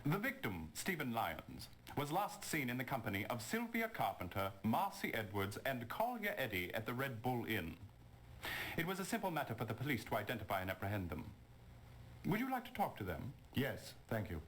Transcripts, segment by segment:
The victim, Stephen Lyons, was last seen in the company of Sylvia Carpenter, Marcy Edwards, and Collier Eddy at the Red Bull Inn. It was a simple matter for the police to identify and apprehend them. Would you like to talk to them? Yes, thank you.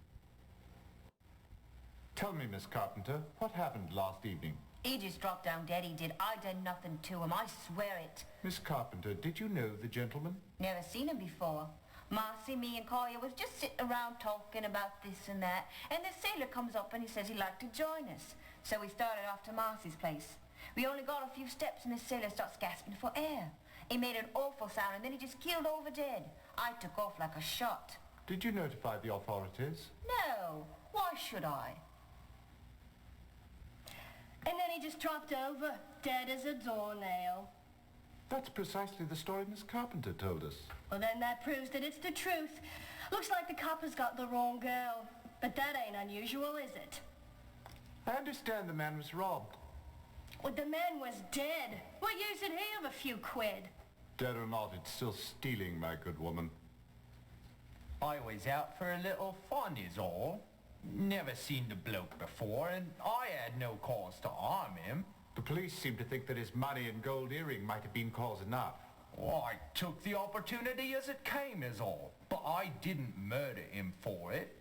Tell me, Miss Carpenter, what happened last evening? He just dropped down dead, he did. I did nothing to him, I swear it. Miss Carpenter, did you know the gentleman? Never seen him before. Marcy, me and Collier was just sitting around talking about this and that, and the sailor comes up and he says he'd like to join us. So we started off to Marcy's place. We only got a few steps and the sailor starts gasping for air. He made an awful sound and then he just keeled over dead. I took off like a shot. Did you notify the authorities? No, why should I? And then he just dropped over, dead as a doornail. That's precisely the story Miss Carpenter told us. Well, then that proves that it's the truth. Looks like the coppers got the wrong girl. But that ain't unusual, is it? I understand the man was robbed. Well, the man was dead. What use did he of a few quid? Dead or not, it's still stealing, my good woman. I was out for a little fun is all. Never seen the bloke before, and I had no cause to harm him. The police seem to think that his money and gold earring might have been cause enough. Well, I took the opportunity as it came is all, but I didn't murder him for it.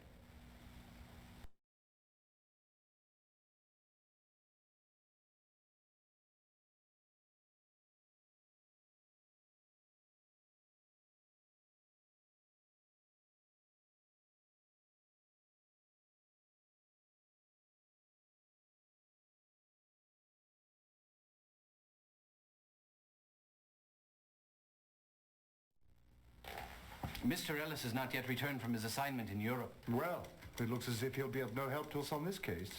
Mr. Ellis has not yet returned from his assignment in Europe. Well, it looks as if he'll be of no help to us on this case.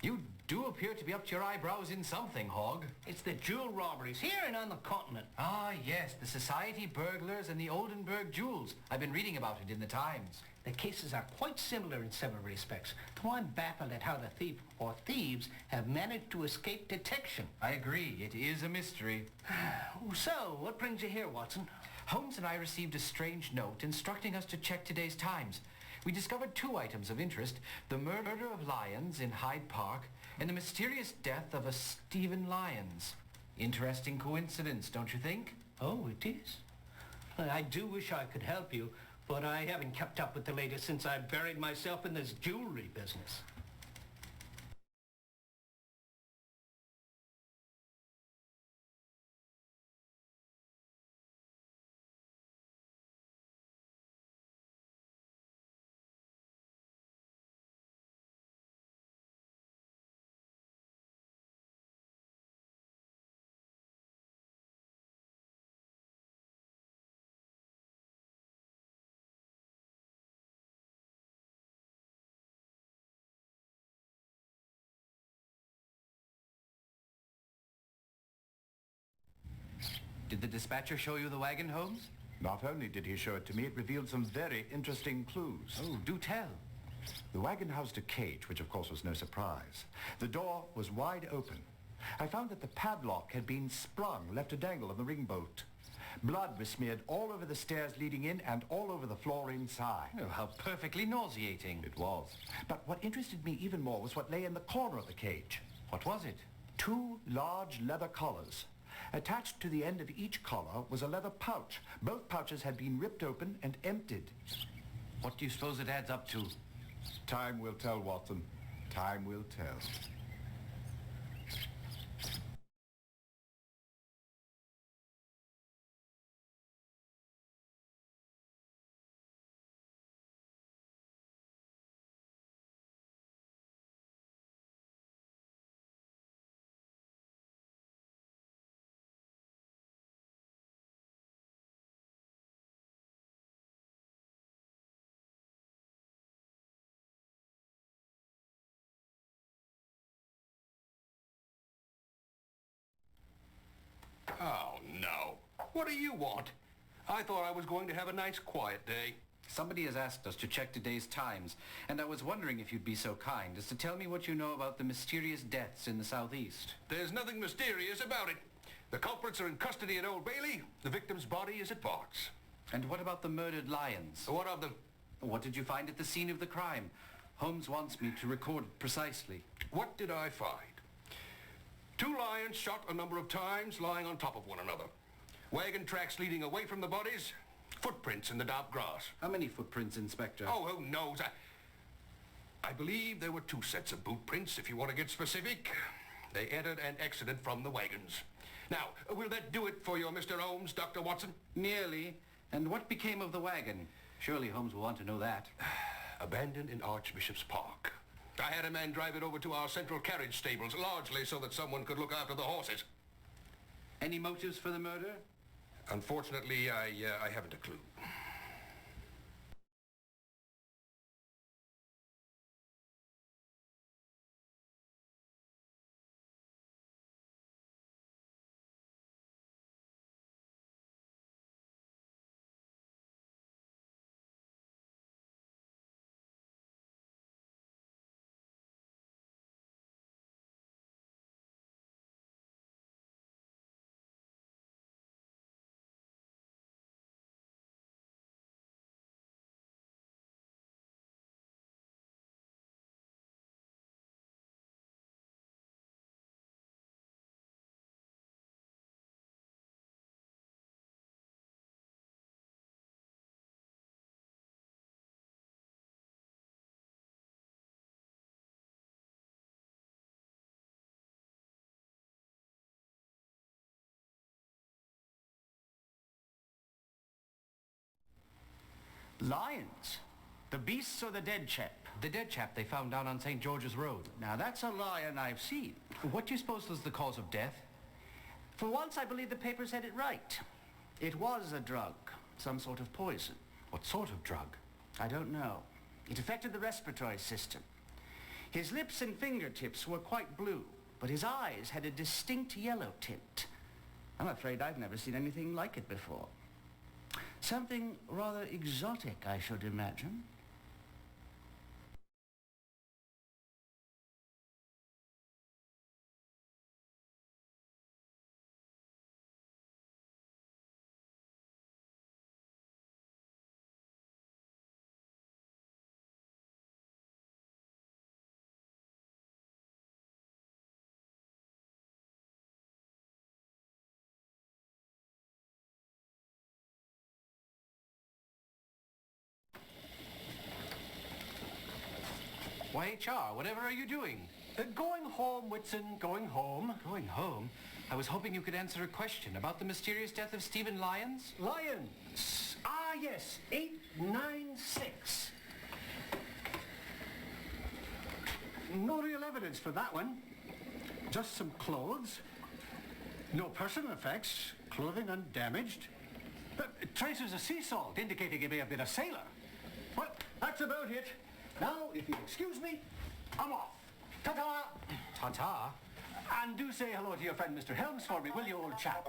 You do appear to be up to your eyebrows in something, Hogg. It's the jewel robberies here and on the continent. Ah, yes, the society burglars and the Oldenburg jewels. I've been reading about it in the Times. The cases are quite similar in several respects, though I'm baffled at how the thief or thieves have managed to escape detection. I agree, it is a mystery. So, what brings you here, Watson? Holmes and I received a strange note instructing us to check today's Times. We discovered two items of interest: the murder of Lyons in Hyde Park and the mysterious death of a Stephen Lyons. Interesting coincidence, don't you think? Oh, it is. I do wish I could help you, but I haven't kept up with the latest since I buried myself in this jewelry business. Did the dispatcher show you the wagon, Holmes? Not only did he show it to me, it revealed some very interesting clues. Oh, do tell. The wagon housed a cage, which of course was no surprise. The door was wide open. I found that the padlock had been sprung, left to dangle on the ring bolt. Blood was smeared all over the stairs leading in and all over the floor inside. Oh, how perfectly nauseating. It was. But what interested me even more was what lay in the corner of the cage. What was it? Two large leather collars. Attached to the end of each collar was a leather pouch. Both pouches had been ripped open and emptied. What do you suppose it adds up to? Time will tell, Watson. Time will tell. What do you want? I thought I was going to have a nice quiet day. Somebody has asked us to check today's Times, and I was wondering if you'd be so kind as to tell me what you know about the mysterious deaths in the southeast. There's nothing mysterious about it. The culprits are in custody at Old Bailey. The victim's body is at Bart's. And what about the murdered lions? What of them? What did you find at the scene of the crime? Holmes wants me to record it precisely. What did I find? 2 lions shot a number of times, lying on top of one another. Wagon tracks leading away from the bodies. Footprints in the damp grass. How many footprints, Inspector? Oh, who knows? I believe there were 2 sets of boot prints, if you want to get specific. They entered and exited from the wagons. Now, will that do it for you, Mr. Holmes, Dr. Watson? Nearly. And what became of the wagon? Surely Holmes will want to know that. Abandoned in Archbishop's Park. I had a man drive it over to our central carriage stables, largely so that someone could look after the horses. Any motives for the murder? Unfortunately, I haven't a clue. Lions? The beasts or the dead chap? The dead chap they found down on St. George's Road. Now, that's a lion I've seen. What do you suppose was the cause of death? For once, I believe the papers had it right. It was a drug, some sort of poison. What sort of drug? I don't know. It affected the respiratory system. His lips and fingertips were quite blue, but his eyes had a distinct yellow tint. I'm afraid I've never seen anything like it before. Something rather exotic, I should imagine. Why, HR, whatever are you doing? Going home, Whitson, going home. Going home? I was hoping you could answer a question about the mysterious death of Stephen Lyons. Lions. Ah, yes, 896. No real evidence for that one. Just some clothes. No personal effects. Clothing undamaged. Traces of sea salt indicating he may have been a sailor. Well, that's about it. Now, if you'll excuse me, I'm off. Ta-ta! Ta-ta? And do say hello to your friend Mr. Holmes for me, will you, old chap?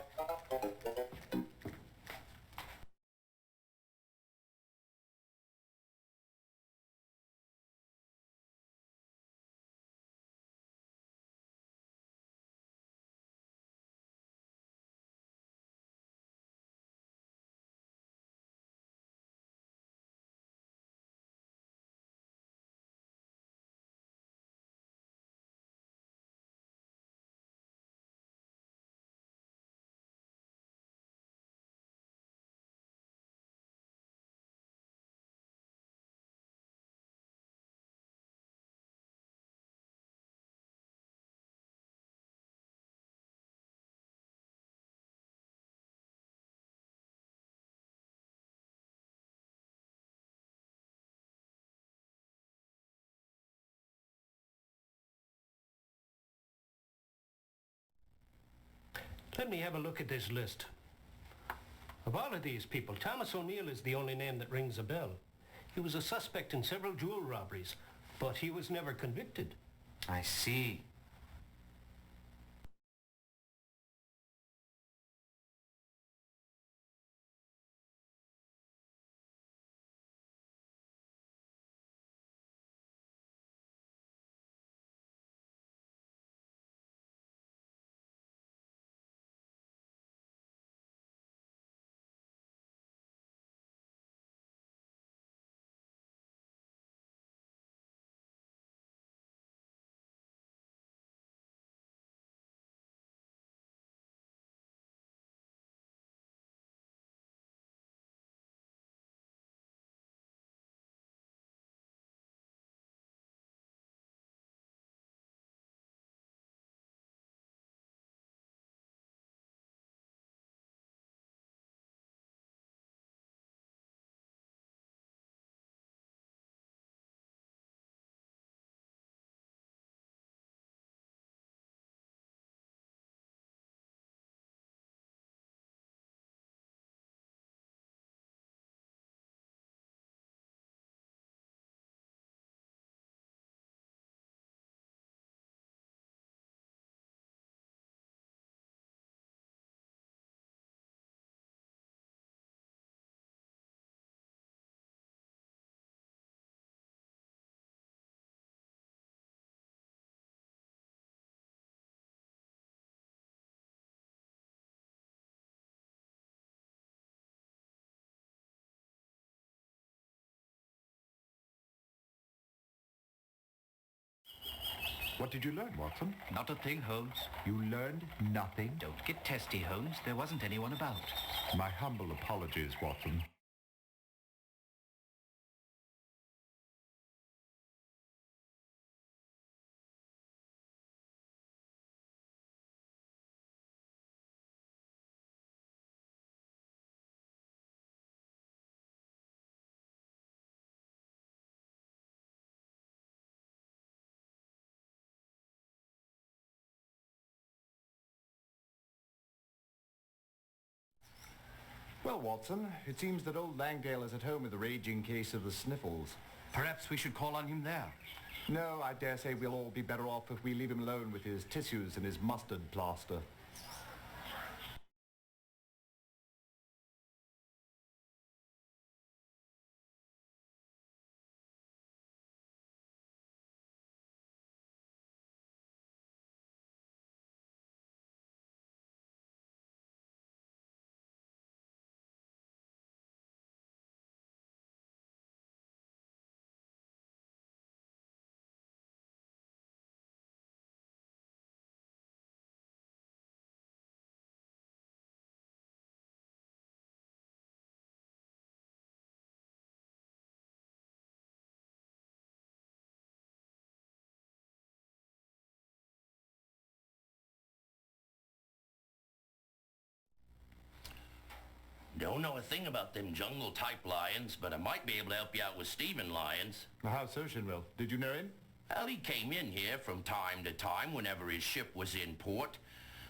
Let me have a look at this list. Of all of these people, Thomas O'Neill is the only name that rings a bell. He was a suspect in several jewel robberies, but he was never convicted. I see. What did you learn, Watson? Not a thing, Holmes. You learned nothing? Don't get testy, Holmes. There wasn't anyone about. My humble apologies, Watson. Well, Watson, it seems that old Langdale is at home with a raging case of the sniffles. Perhaps we should call on him there. No, I dare say we'll all be better off if we leave him alone with his tissues and his mustard plaster. Don't know a thing about them jungle-type lions, but I might be able to help you out with Stephen Lyons. How so, Shinwell? Did you know him? Well, he came in here from time to time whenever his ship was in port.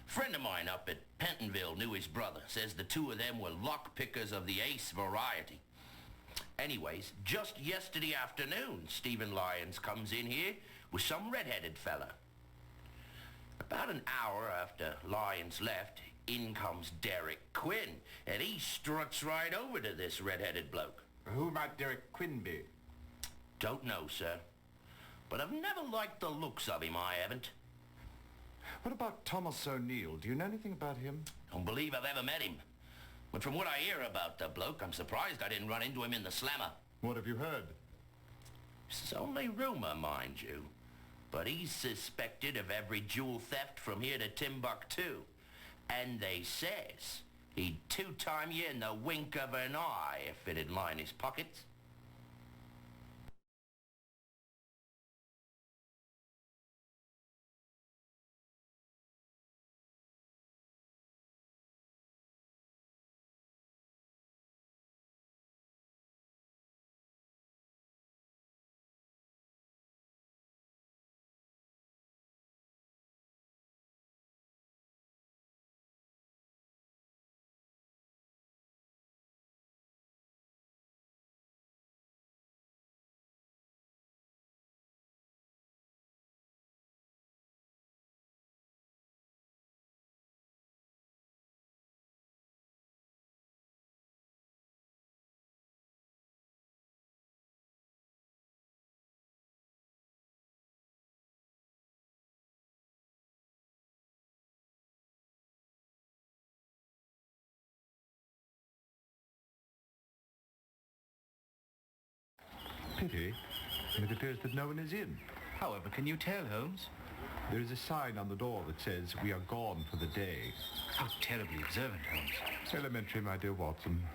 Friend of mine up at Pentonville knew his brother. Says the two of them were lock-pickers of the ace variety. Anyways, just yesterday afternoon, Stephen Lyons comes in here with some red-headed fella. About an hour after Lyons left, in comes Derek Quinn, and he struts right over to this red-headed bloke. Who might Derek Quinn be? Don't know, sir. But I've never liked the looks of him, I haven't. What about Thomas O'Neill? Do you know anything about him? Don't believe I've ever met him. But from what I hear about the bloke, I'm surprised I didn't run into him in the slammer. What have you heard? It's only rumor, mind you. But he's suspected of every jewel theft from here to Timbuktu. And they says he'd two-time you in the wink of an eye if it'd line his pockets. Pity. It appears that no one is in. However, can you tell, Holmes? There is a sign on the door that says, "We are gone for the day." How terribly observant, Holmes. Elementary, my dear Watson.